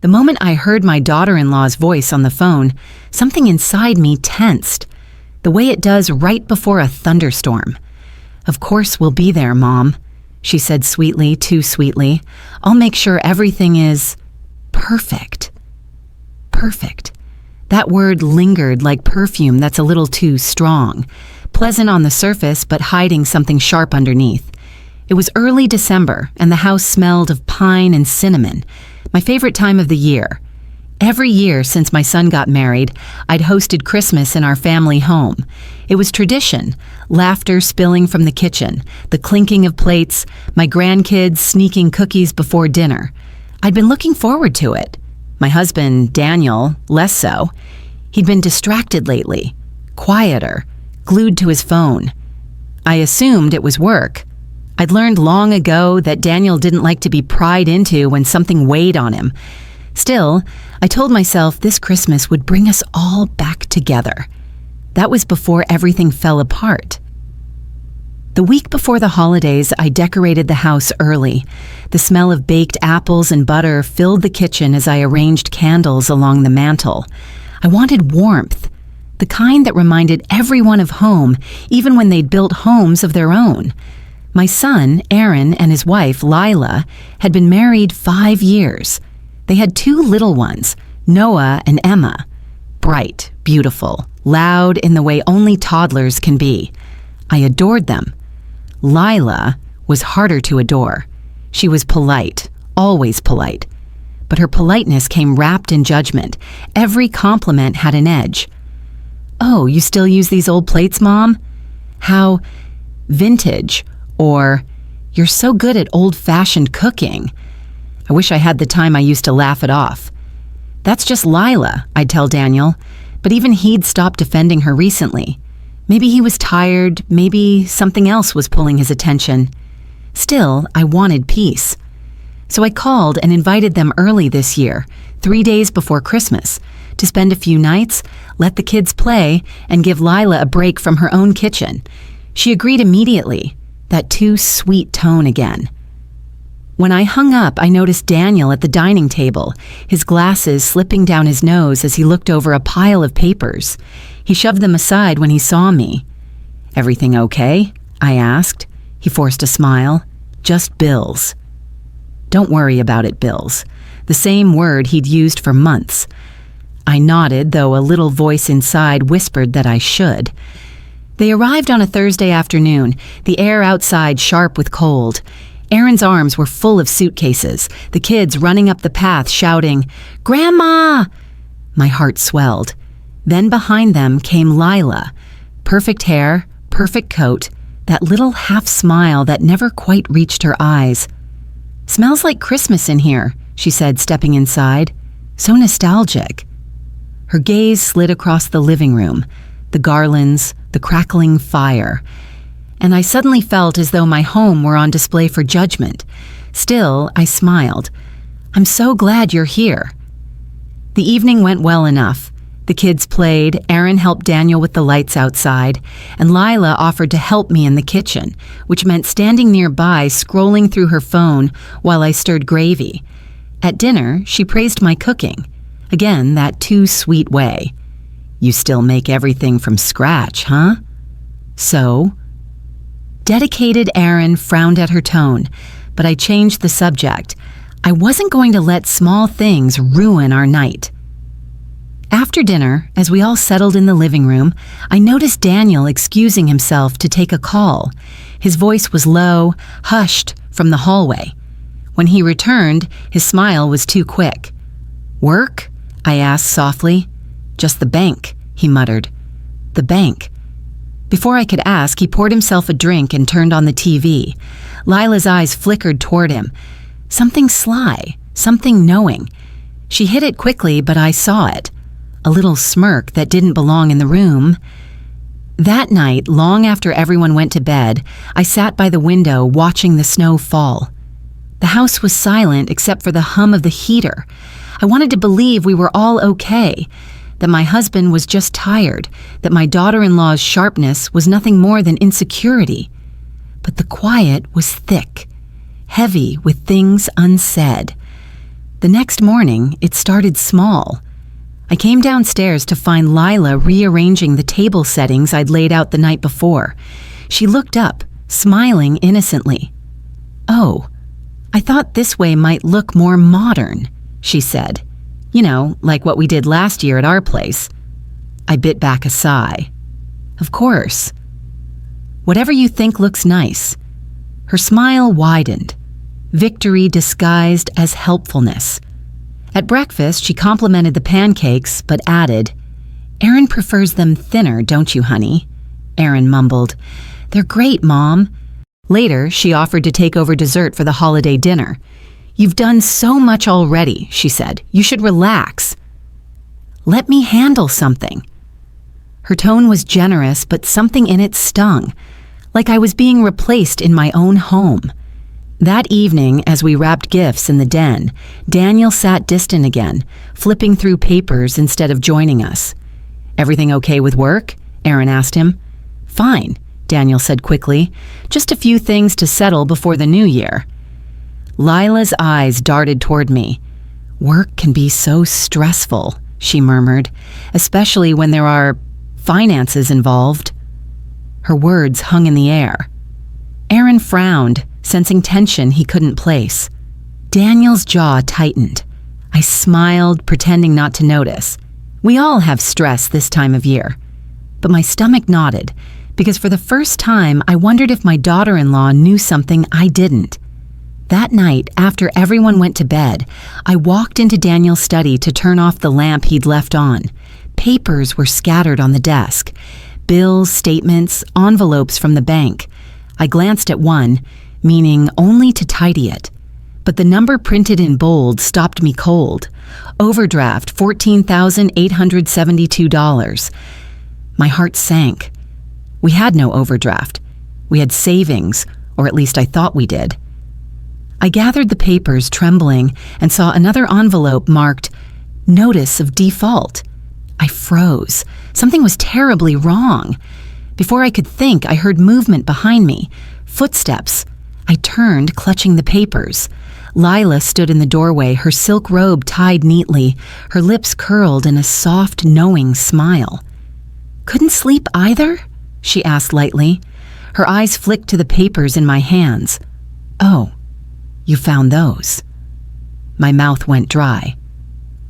The moment I heard my daughter-in-law's voice on the phone, something inside me tensed, the way it does right before a thunderstorm. "Of course we'll be there, Mom," she said sweetly, too sweetly. "I'll make sure everything is perfect." Perfect. That word lingered like perfume that's a little too strong, pleasant on the surface but hiding something sharp underneath. It was early December, and the house smelled of pine and cinnamon, my favorite time of the year. Every year since my son got married, I'd hosted Christmas in our family home. It was tradition, laughter spilling from the kitchen, the clinking of plates, my grandkids sneaking cookies before dinner. I'd been looking forward to it. My husband, Daniel, less so. He'd been distracted lately, quieter, glued to his phone. I assumed it was work. I'd learned long ago that Daniel didn't like to be pried into when something weighed on him. Still, I told myself this Christmas would bring us all back together. That was before everything fell apart. The week before the holidays, I decorated the house early. The smell of baked apples and butter filled the kitchen as I arranged candles along the mantel. I wanted warmth, the kind that reminded everyone of home, even when they'd built homes of their own. My son, Aaron, and his wife, Lila, had been married 5 years. They had 2 little ones, Noah and Emma. Bright, beautiful, loud in the way only toddlers can be. I adored them. Lila was harder to adore. She was polite, always polite. But her politeness came wrapped in judgment. Every compliment had an edge. "Oh, you still use these old plates, Mom? How vintage," or "You're so good at old-fashioned cooking." I wish I had the time I used to laugh it off. "That's just Lila," I'd tell Daniel, but even he'd stopped defending her recently. Maybe he was tired, maybe something else was pulling his attention. Still, I wanted peace. So I called and invited them early this year, 3 days before Christmas, to spend a few nights, let the kids play, and give Lila a break from her own kitchen. She agreed immediately, that too sweet tone again. When I hung up, I noticed Daniel at the dining table, his glasses slipping down his nose as he looked over a pile of papers. He shoved them aside when he saw me. "Everything okay?" I asked. He forced a smile. "Just bills." "Don't worry about it, bills." The same word he'd used for months. I nodded, though a little voice inside whispered that I should. They arrived on a Thursday afternoon, the air outside sharp with cold. Aaron's arms were full of suitcases, the kids running up the path shouting, "Grandma!" My heart swelled. Then behind them came Lila. Perfect hair, perfect coat, that little half smile that never quite reached her eyes. "Smells like Christmas in here," she said, stepping inside. "So nostalgic." Her gaze slid across the living room, the garlands, the crackling fire, and I suddenly felt as though my home were on display for judgment. Still, I smiled. "I'm so glad you're here." The evening went well enough. The kids played, Aaron helped Daniel with the lights outside, and Lila offered to help me in the kitchen, which meant standing nearby scrolling through her phone while I stirred gravy. At dinner, she praised my cooking. Again, that too sweet way. "You still make everything from scratch, huh?" "So?" Dedicated Aaron frowned at her tone, but I changed the subject. I wasn't going to let small things ruin our night. After dinner, as we all settled in the living room, I noticed Daniel excusing himself to take a call. His voice was low, hushed from the hallway. When he returned, his smile was too quick. "Work?" I asked softly. "Just the bank," he muttered. "The bank." Before I could ask, he poured himself a drink and turned on the TV. Lila's eyes flickered toward him. Something sly, something knowing. She hid it quickly, but I saw it. A little smirk that didn't belong in the room. That night, long after everyone went to bed, I sat by the window watching the snow fall. The house was silent except for the hum of the heater. I wanted to believe we were all okay, that my husband was just tired, that my daughter-in-law's sharpness was nothing more than insecurity. But the quiet was thick, heavy with things unsaid. The next morning, it started small. I came downstairs to find Lila rearranging the table settings I'd laid out the night before. She looked up, smiling innocently. "Oh, I thought this way might look more modern," she said. "You know, like what we did last year at our place." I bit back a sigh. "Of course. Whatever you think looks nice." Her smile widened, victory disguised as helpfulness. At breakfast, she complimented the pancakes, but added, "Aaron prefers them thinner, don't you, honey?" Aaron mumbled, "They're great, Mom." Later, she offered to take over dessert for the holiday dinner. "You've done so much already," she said. "You should relax." "Let me handle something." Her tone was generous, but something in it stung, like I was being replaced in my own home. That evening, as we wrapped gifts in the den, Daniel sat distant again, flipping through papers instead of joining us. "Everything okay with work?" Aaron asked him. "Fine," Daniel said quickly. "Just a few things to settle before the new year." Lila's eyes darted toward me. "Work can be so stressful," she murmured, "especially when there are finances involved." Her words hung in the air. Aaron frowned, sensing tension he couldn't place. Daniel's jaw tightened. I smiled, pretending not to notice. We all have stress this time of year. But my stomach nodded, because for the first time I wondered if my daughter-in-law knew something I didn't. That night, after everyone went to bed, I walked into Daniel's study to turn off the lamp he'd left on. Papers were scattered on the desk. Bills, statements, envelopes from the bank. I glanced at one, meaning only to tidy it. But the number printed in bold stopped me cold. Overdraft, $14,872. My heart sank. We had no overdraft. We had savings, or at least I thought we did. I gathered the papers, trembling, and saw another envelope marked Notice of Default. I froze. Something was terribly wrong. Before I could think, I heard movement behind me. Footsteps. I turned, clutching the papers. Lila stood in the doorway, her silk robe tied neatly, her lips curled in a soft, knowing smile. "Couldn't sleep either?" she asked lightly. Her eyes flicked to the papers in my hands. "Oh, you found those." My mouth went dry.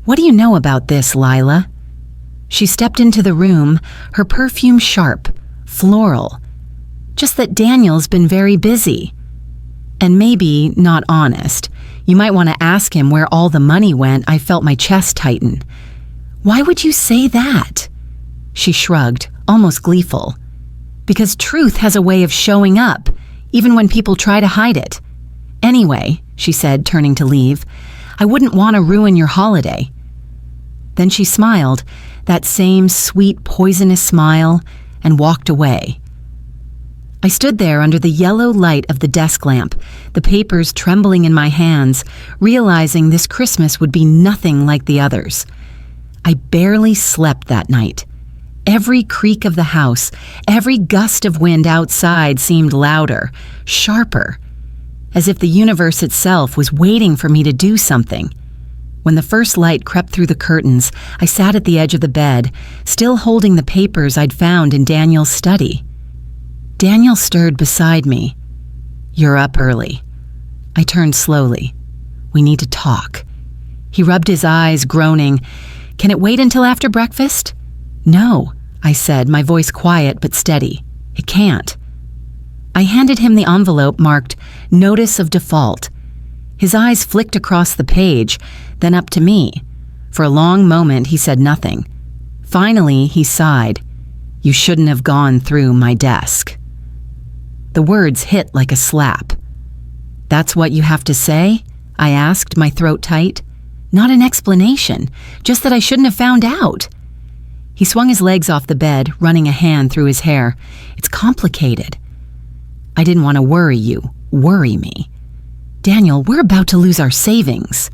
"What do you know about this, Lila?" She stepped into the room, her perfume sharp, floral. "Just that Daniel's been very busy. And maybe not honest. You might want to ask him where all the money went." I felt my chest tighten. "Why would you say that?" She shrugged, almost gleeful. "Because truth has a way of showing up, even when people try to hide it. Anyway," she said, turning to leave, "I wouldn't want to ruin your holiday." Then she smiled, that same sweet, poisonous smile, and walked away. I stood there under the yellow light of the desk lamp, the papers trembling in my hands, realizing this Christmas would be nothing like the others. I barely slept that night. Every creak of the house, every gust of wind outside seemed louder, sharper, as if the universe itself was waiting for me to do something. When the first light crept through the curtains, I sat at the edge of the bed, still holding the papers I'd found in Daniel's study. Daniel stirred beside me. "You're up early." I turned slowly. "We need to talk." He rubbed his eyes, groaning. "Can it wait until after breakfast?" "No," I said, my voice quiet but steady. "It can't." I handed him the envelope marked Notice of Default. His eyes flicked across the page, then up to me. For a long moment, he said nothing. Finally, he sighed. "You shouldn't have gone through my desk." The words hit like a slap. "That's what you have to say?" I asked, my throat tight. "Not an explanation, just that I shouldn't have found out." He swung his legs off the bed, running a hand through his hair. "It's complicated." "I didn't want to worry me. Daniel, we're about to lose our savings."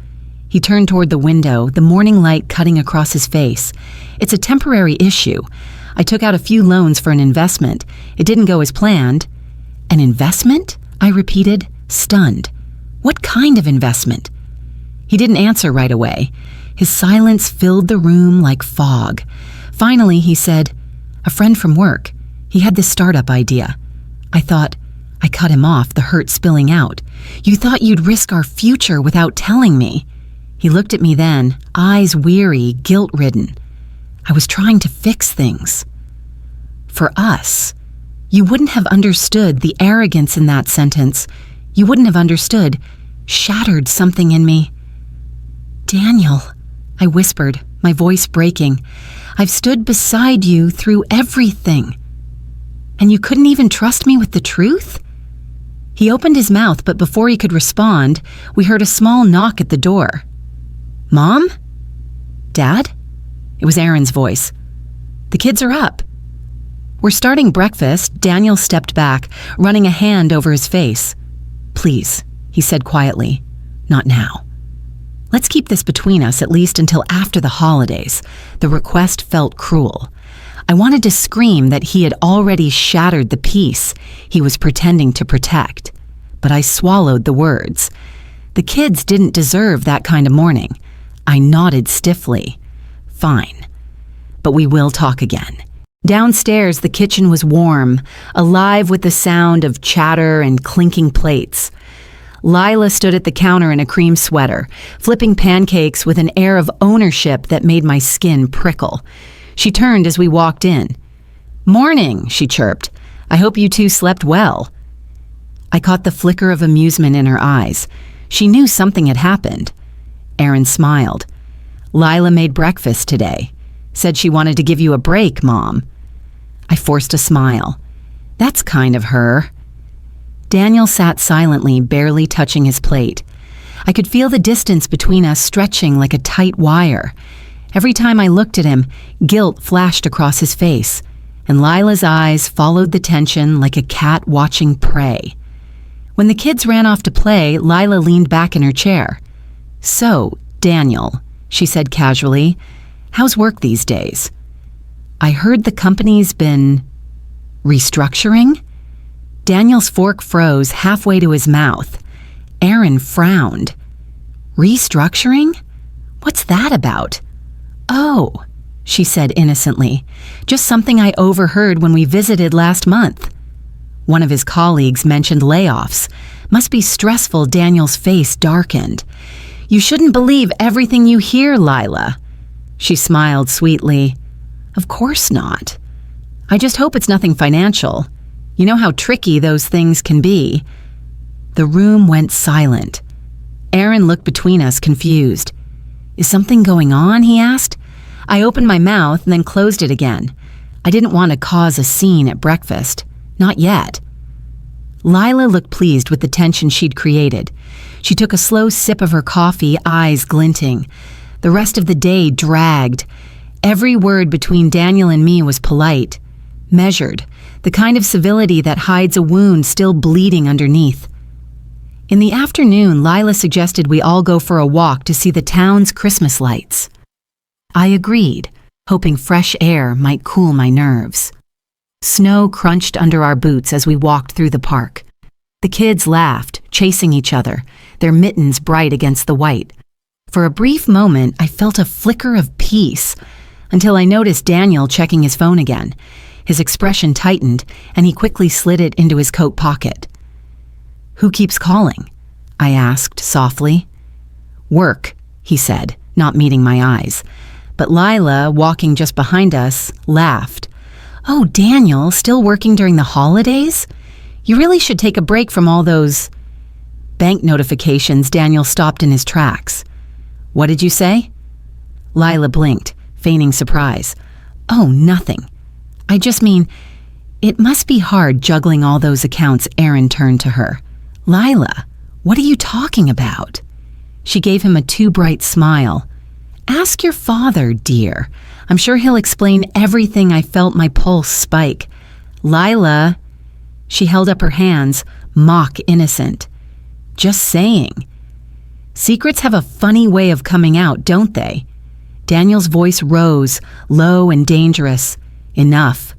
He turned toward the window, the morning light cutting across his face. "It's a temporary issue. I took out a few loans for an investment. It didn't go as planned." "An investment?" I repeated, stunned. "What kind of investment?" He didn't answer right away. His silence filled the room like fog. Finally, he said, "A friend from work. He had this startup idea." I thought, I cut him off, the hurt spilling out. "You thought you'd risk our future without telling me." He looked at me then, eyes weary, guilt-ridden. "I was trying to fix things." For us. You wouldn't have understood the arrogance in that sentence. You wouldn't have understood. Shattered something in me. "Daniel," I whispered, my voice breaking, "I've stood beside you through everything. And you couldn't even trust me with the truth?" He opened his mouth, but before he could respond, we heard a small knock at the door. "Mom? Dad?" It was Aaron's voice. "The kids are up." "We're starting breakfast." Daniel stepped back, running a hand over his face. "Please," he said quietly, "not now. Let's keep this between us at least until after the holidays." The request felt cruel. I wanted to scream that he had already shattered the peace he was pretending to protect, but I swallowed the words. The kids didn't deserve that kind of morning. I nodded stiffly. "Fine. But we will talk again." Downstairs, the kitchen was warm, alive with the sound of chatter and clinking plates. Lila stood at the counter in a cream sweater, flipping pancakes with an air of ownership that made my skin prickle. She turned as we walked in. "Morning," she chirped. "I hope you two slept well." I caught the flicker of amusement in her eyes. She knew something had happened. Aaron smiled. "Lila made breakfast today. Said she wanted to give you a break, Mom." I forced a smile. "That's kind of her." Daniel sat silently, barely touching his plate. I could feel the distance between us stretching like a tight wire. Every time I looked at him, guilt flashed across his face, and Lila's eyes followed the tension like a cat watching prey. When the kids ran off to play, Lila leaned back in her chair. "So, Daniel," she said casually, "how's work these days?" "I heard the company's been restructuring?" Daniel's fork froze halfway to his mouth. Aaron frowned. "Restructuring? What's that about?" "Oh," she said innocently, "just something I overheard when we visited last month." One of his colleagues mentioned layoffs. Must be stressful. Daniel's face darkened. "You shouldn't believe everything you hear, Lila." She smiled sweetly. "Of course not. I just hope it's nothing financial. You know how tricky those things can be." The room went silent. Aaron looked between us, confused. "Is something going on?" he asked. I opened my mouth and then closed it again. I didn't want to cause a scene at breakfast. Not yet. Lila looked pleased with the tension she'd created. She took a slow sip of her coffee, eyes glinting. The rest of the day dragged. Every word between Daniel and me was polite, measured, the kind of civility that hides a wound still bleeding underneath. In the afternoon, Lila suggested we all go for a walk to see the town's Christmas lights. I agreed, hoping fresh air might cool my nerves. Snow crunched under our boots as we walked through the park. The kids laughed, chasing each other, their mittens bright against the white. For a brief moment, I felt a flicker of peace, until I noticed Daniel checking his phone again. His expression tightened, and he quickly slid it into his coat pocket. "Who keeps calling?" I asked softly. "Work," he said, not meeting my eyes. But Lila, walking just behind us, laughed. "Oh, Daniel, still working during the holidays? You really should take a break from all those bank notifications." Daniel stopped in his tracks. "What did you say?" Lila blinked, feigning surprise. "Oh, nothing. I just mean, it must be hard juggling all those accounts." Aaron turned to her. "Lila, what are you talking about?" She gave him a too bright smile. "Ask your father, dear. I'm sure he'll explain everything." I felt my pulse spike. "Lila," she held up her hands, mock innocent. "Just saying." Secrets have a funny way of coming out, don't they? Daniel's voice rose, low and dangerous. Enough.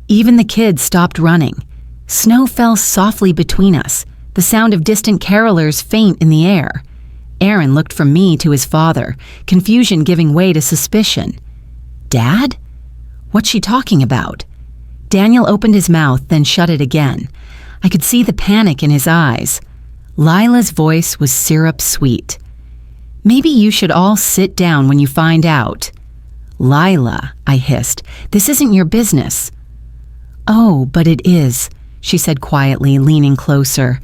Even the kids stopped running. Snow fell softly between us, the sound of distant carolers faint in the air. Aaron looked from me to his father, confusion giving way to suspicion. Dad? What's she talking about? Daniel opened his mouth, then shut it again. I could see the panic in his eyes. Lila's voice was syrup sweet. Maybe you should all sit down when you find out. Lila, I hissed, this isn't your business. Oh, but it is, she said quietly, leaning closer.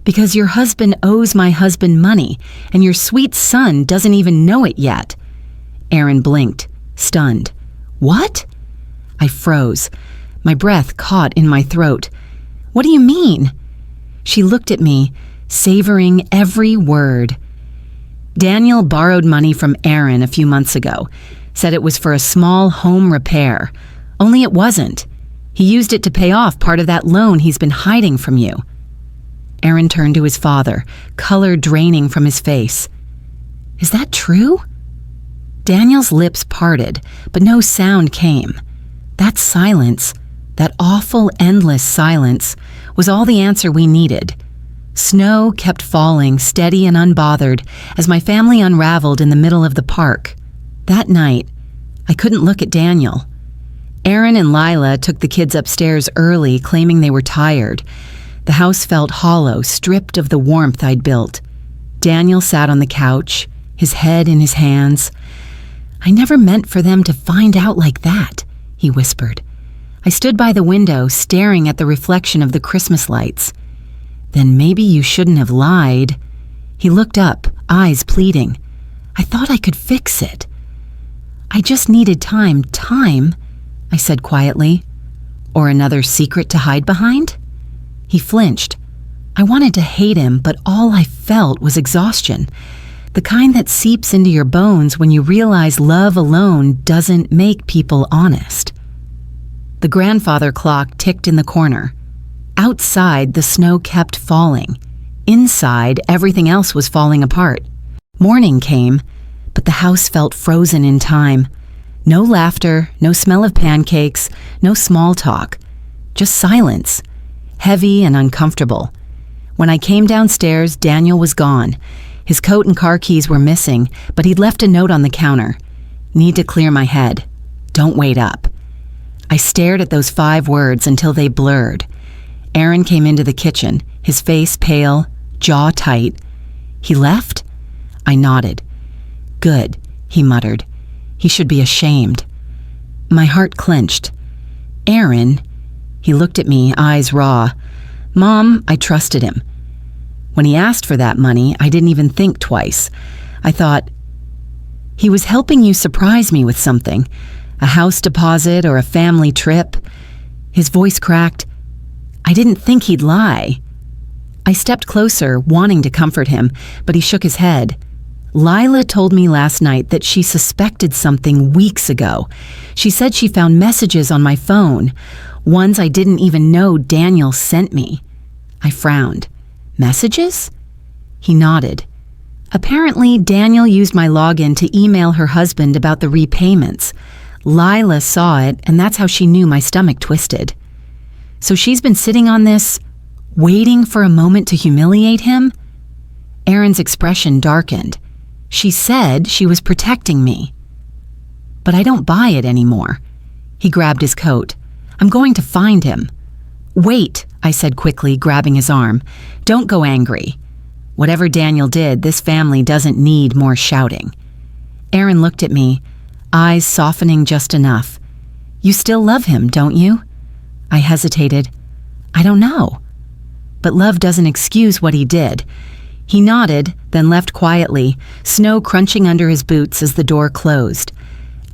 Because your husband owes my husband money, and your sweet son doesn't even know it yet. Aaron blinked, stunned. What? I froze. My breath caught in my throat. What do you mean? She looked at me, savoring every word. Daniel borrowed money from Aaron a few months ago, said it was for a small home repair. Only it wasn't. He used it to pay off part of that loan he's been hiding from you. Aaron turned to his father, color draining from his face. Is that true? Daniel's lips parted, but no sound came. That silence, that awful, endless silence, was all the answer we needed. Snow kept falling, steady and unbothered, as my family unraveled in the middle of the park. That night, I couldn't look at Daniel. Aaron and Lila took the kids upstairs early, claiming they were tired. The house felt hollow, stripped of the warmth I'd built. Daniel sat on the couch, his head in his hands. I never meant for them to find out like that, he whispered. I stood by the window, staring at the reflection of the Christmas lights. Then maybe you shouldn't have lied. He looked up, eyes pleading. I thought I could fix it. I just needed time, I said quietly. Or another secret to hide behind? He flinched. I wanted to hate him, but all I felt was exhaustion. The kind that seeps into your bones when you realize love alone doesn't make people honest. The grandfather clock ticked in the corner. Outside, the snow kept falling. Inside, everything else was falling apart. Morning came, but the house felt frozen in time. No laughter, no smell of pancakes, no small talk. Just silence, heavy and uncomfortable. When I came downstairs, Daniel was gone. His coat and car keys were missing, but he'd left a note on the counter. Need to clear my head. Don't wait up. I stared at those 5 words until they blurred. Aaron came into the kitchen, his face pale, jaw tight. He left? I nodded. Good, he muttered. He should be ashamed. My heart clenched. Aaron? He looked at me, eyes raw. Mom, I trusted him. When he asked for that money, I didn't even think twice. I thought, he was helping you surprise me with something. A house deposit or a family trip. His voice cracked. I didn't think he'd lie. I stepped closer, wanting to comfort him, but he shook his head. Lila told me last night that she suspected something weeks ago. She said she found messages on my phone, ones I didn't even know Daniel sent me. I frowned. Messages? He nodded. Apparently, Daniel used my login to email her husband about the repayments. Lila saw it, and that's how she knew my stomach twisted. So she's been sitting on this, waiting for a moment to humiliate him? Aaron's expression darkened. She said she was protecting me. But I don't buy it anymore. He grabbed his coat. I'm going to find him. Wait, I said quickly, grabbing his arm. Don't go angry. Whatever Daniel did, this family doesn't need more shouting. Aaron looked at me, eyes softening just enough. You still love him, don't you? I hesitated. I don't know. But love doesn't excuse what he did. He nodded, then left quietly, snow crunching under his boots as the door closed.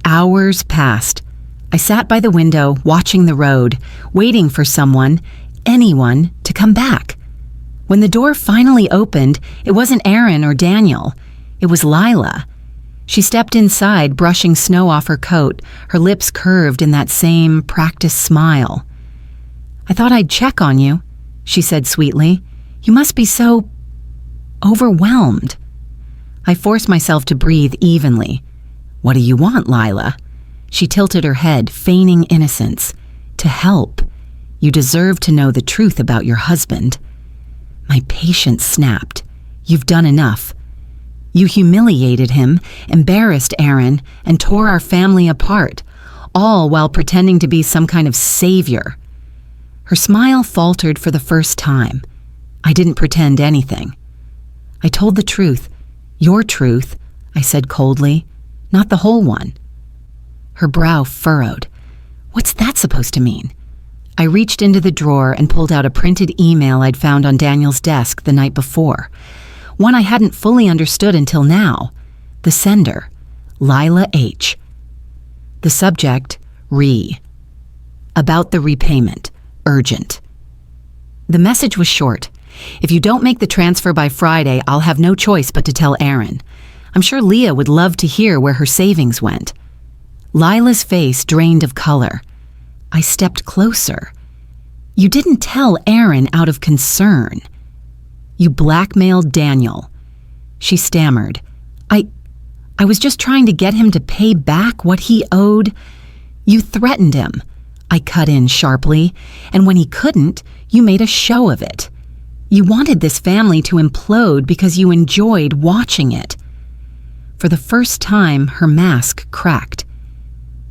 Hours passed. I sat by the window, watching the road, waiting for someone, anyone, to come back. When the door finally opened, it wasn't Aaron or Daniel. It was Lila. She stepped inside, brushing snow off her coat, her lips curved in that same practiced smile. I thought I'd check on you, she said sweetly. You must be so overwhelmed. I forced myself to breathe evenly. What do you want, Lila? She tilted her head, feigning innocence. To help. You deserve to know the truth about your husband. My patience snapped. You've done enough. You humiliated him, embarrassed Aaron, and tore our family apart, all while pretending to be some kind of savior." Her smile faltered for the first time. I didn't pretend anything. "I told the truth. Your truth," I said coldly, "not the whole one." Her brow furrowed. What's that supposed to mean? I reached into the drawer and pulled out a printed email I'd found on Daniel's desk the night before. One I hadn't fully understood until now. The sender, Lila H. The subject, About the repayment, urgent. The message was short. "If you don't make the transfer by Friday, I'll have no choice but to tell Aaron. I'm sure Leah would love to hear where her savings went." Lila's face drained of color. I stepped closer. "You didn't tell Aaron out of concern. You blackmailed Daniel." She stammered. I was just trying to get him to pay back what he owed." "You threatened him," I cut in sharply, "and when he couldn't, you made a show of it. You wanted this family to implode because you enjoyed watching it." For the first time, her mask cracked.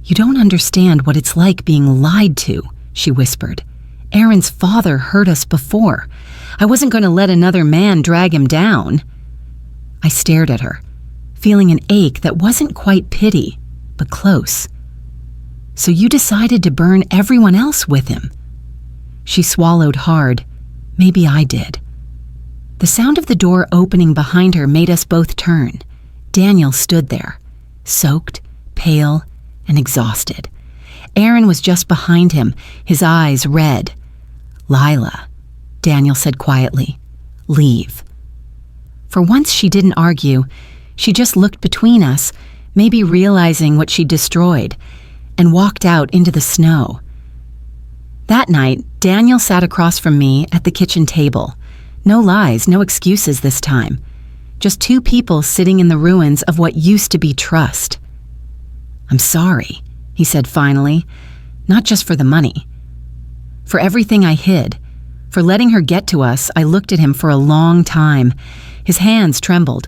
"You don't understand what it's like being lied to," she whispered. "Aaron's father hurt us before. I wasn't going to let another man drag him down." I stared at her, feeling an ache that wasn't quite pity, but close. "So you decided to burn everyone else with him?" She swallowed hard. Maybe I did. The sound of the door opening behind her made us both turn. Daniel stood there, soaked, pale, and exhausted. Aaron was just behind him, his eyes red. "Lila," Daniel said quietly, "leave." For once she didn't argue. She just looked between us, maybe realizing what she'd destroyed, and walked out into the snow. That night, Daniel sat across from me at the kitchen table. No lies, no excuses this time. Just two people sitting in the ruins of what used to be trust. "I'm sorry," he said finally, "not just for the money. For everything I hid. For letting her get to us." I looked at him for a long time. His hands trembled.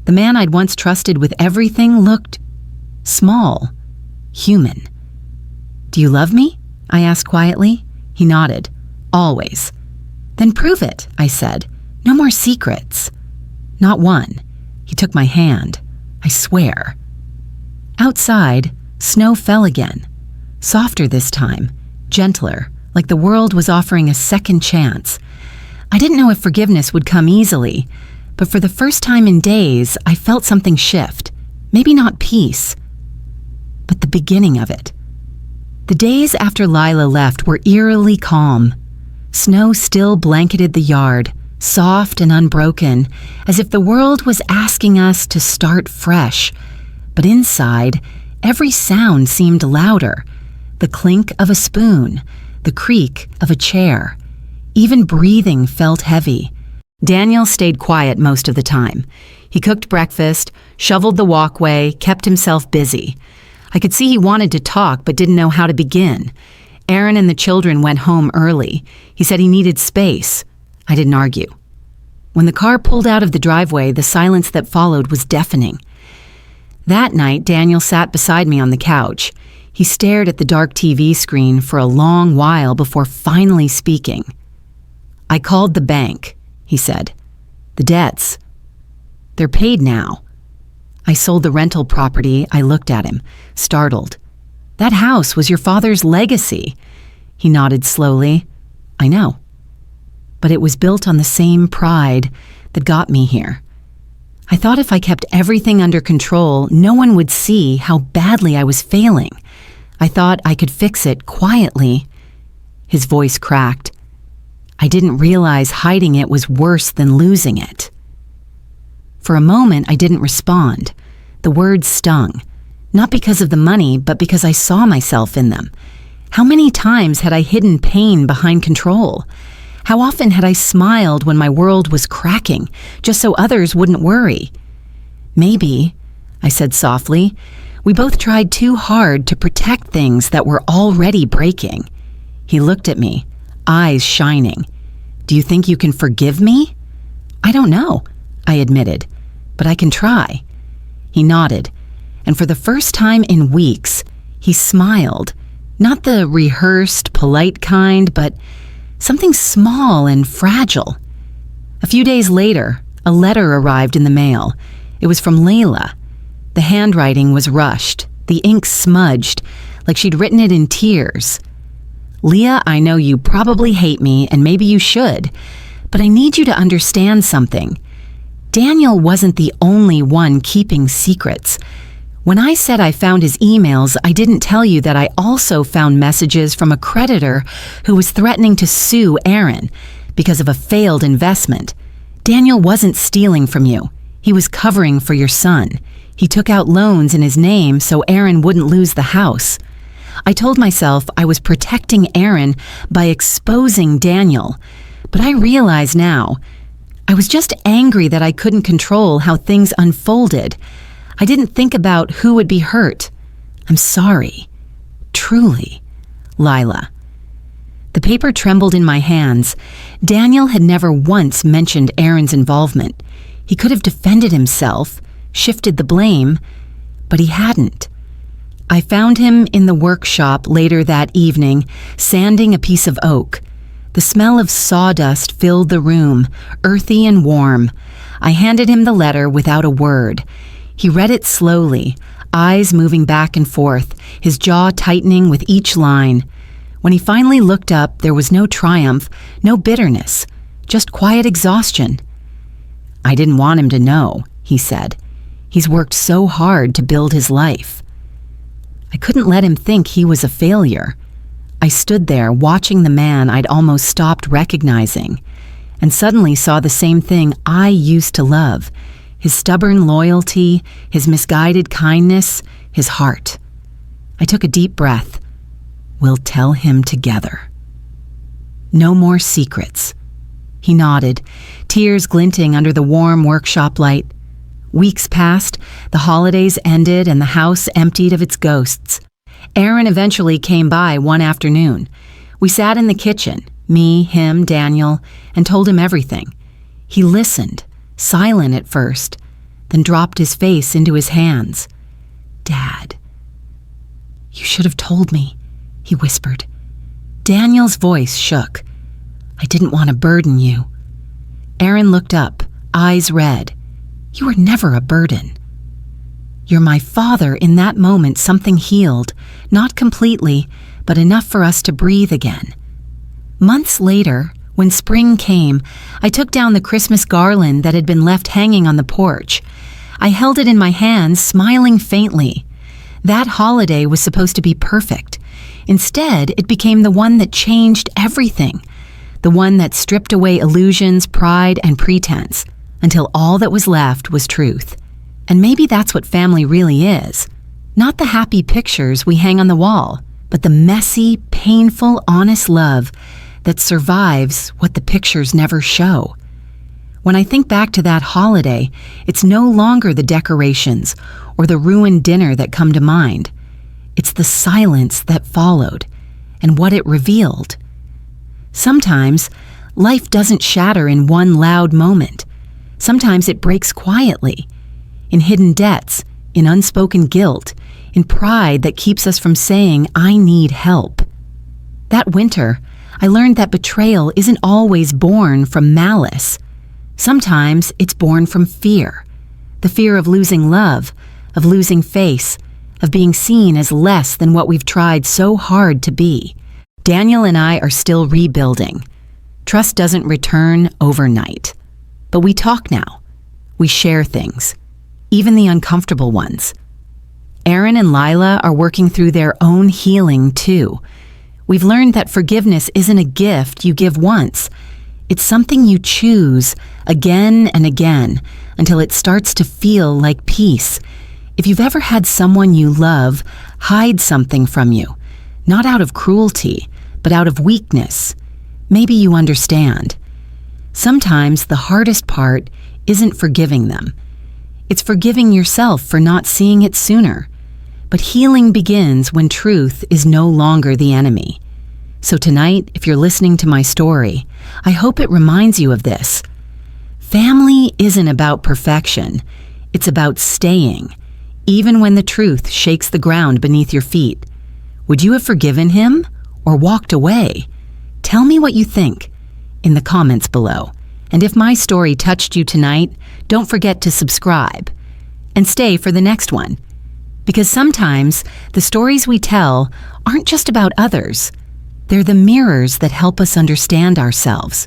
The man I'd once trusted with everything looked small, human. "Do you love me?" I asked quietly. He nodded. "Always." "Then prove it," I said. "No more secrets." "Not one." He took my hand. "I swear." Outside, snow fell again. Softer this time, gentler, like the world was offering a second chance. I didn't know if forgiveness would come easily, but for the first time in days, I felt something shift. Maybe not peace, but the beginning of it. The days after Lila left were eerily calm. Snow still blanketed the yard, soft and unbroken, as if the world was asking us to start fresh. But inside, every sound seemed louder. The clink of a spoon, the creak of a chair. Even breathing felt heavy. Daniel stayed quiet most of the time. He cooked breakfast, shoveled the walkway, kept himself busy. I could see he wanted to talk but didn't know how to begin. Aaron and the children went home early. He said he needed space. I didn't argue. When the car pulled out of the driveway, the silence that followed was deafening. That night, Daniel sat beside me on the couch. He stared at the dark TV screen for a long while before finally speaking. "I called the bank," he said. "The debts. They're paid now." I sold the rental property. I looked at him, startled. "That house was your father's legacy." He nodded slowly. "I know. But it was built on the same pride that got me here. I thought if I kept everything under control, no one would see how badly I was failing. I thought I could fix it quietly." His voice cracked. "I didn't realize hiding it was worse than losing it." For a moment, I didn't respond. The words stung, not because of the money, but because I saw myself in them. How many times had I hidden pain behind control? How often had I smiled when my world was cracking, just so others wouldn't worry? "Maybe," I said softly, "we both tried too hard to protect things that were already breaking." He looked at me, eyes shining. "Do you think you can forgive me?" "I don't know," I admitted. but I can try." He nodded, and for the first time in weeks, he smiled. Not the rehearsed, polite kind, but something small and fragile. A few days later, a letter arrived in the mail. It was from Layla. The handwriting was rushed, the ink smudged, like she'd written it in tears. "Leah, I know you probably hate me, and maybe you should, but I need you to understand something. Daniel wasn't the only one keeping secrets. When I said I found his emails, I didn't tell you that I also found messages from a creditor who was threatening to sue Aaron because of a failed investment. Daniel wasn't stealing from you. He was covering for your son. He took out loans in his name so Aaron wouldn't lose the house. I told myself I was protecting Aaron by exposing Daniel, but I realize now I was just angry that I couldn't control how things unfolded. I didn't think about who would be hurt. I'm sorry. Truly, Lila." The paper trembled in my hands. Daniel had never once mentioned Aaron's involvement. He could have defended himself, shifted the blame, but he hadn't. I found him in the workshop later that evening, sanding a piece of oak. The smell of sawdust filled the room, earthy and warm. I handed him the letter without a word. He read it slowly, eyes moving back and forth, his jaw tightening with each line. When he finally looked up, there was no triumph, no bitterness, just quiet exhaustion. "I didn't want him to know," he said. "He's worked so hard to build his life." I couldn't let him think he was a failure. I stood there watching the man I'd almost stopped recognizing, and suddenly saw the same thing I used to love: his stubborn loyalty, his misguided kindness, his heart. I took a deep breath. "We'll tell him together. No more secrets." He nodded, tears glinting under the warm workshop light. Weeks passed, the holidays ended, and the house emptied of its ghosts. Aaron eventually came by one afternoon. We sat in the kitchen, me, him, Daniel, and told him everything. He listened, silent at first, then dropped his face into his hands. "Dad, you should have told me," he whispered. Daniel's voice shook. "I didn't want to burden you." Aaron looked up, eyes red. "You were never a burden." "You're my father." In that moment, something healed, not completely, but enough for us to breathe again. Months later, when spring came, I took down the Christmas garland that had been left hanging on the porch. I held it in my hands, smiling faintly. That holiday was supposed to be perfect. Instead, it became the one that changed everything, the one that stripped away illusions, pride, and pretense, until all that was left was truth. And maybe that's what family really is. Not the happy pictures we hang on the wall, but the messy, painful, honest love that survives what the pictures never show. When I think back to that holiday, it's no longer the decorations or the ruined dinner that come to mind. It's the silence that followed and what it revealed. Sometimes, life doesn't shatter in one loud moment. Sometimes it breaks quietly, in hidden debts, in unspoken guilt, in pride that keeps us from saying, "I need help." That winter, I learned that betrayal isn't always born from malice. Sometimes it's born from fear. The fear of losing love, of losing face, of being seen as less than what we've tried so hard to be. Daniel and I are still rebuilding. Trust doesn't return overnight. But we talk now. We share things, even the uncomfortable ones. Aaron and Lila are working through their own healing too. We've learned that forgiveness isn't a gift you give once. It's something you choose again and again until it starts to feel like peace. If you've ever had someone you love hide something from you, not out of cruelty, but out of weakness, maybe you understand. Sometimes the hardest part isn't forgiving them. It's forgiving yourself for not seeing it sooner. But healing begins when truth is no longer the enemy. So tonight, if you're listening to my story, I hope it reminds you of this. Family isn't about perfection. It's about staying, even when the truth shakes the ground beneath your feet. Would you have forgiven him or walked away? Tell me what you think in the comments below. And if my story touched you tonight, don't forget to subscribe and stay for the next one. Because sometimes the stories we tell aren't just about others. They're the mirrors that help us understand ourselves.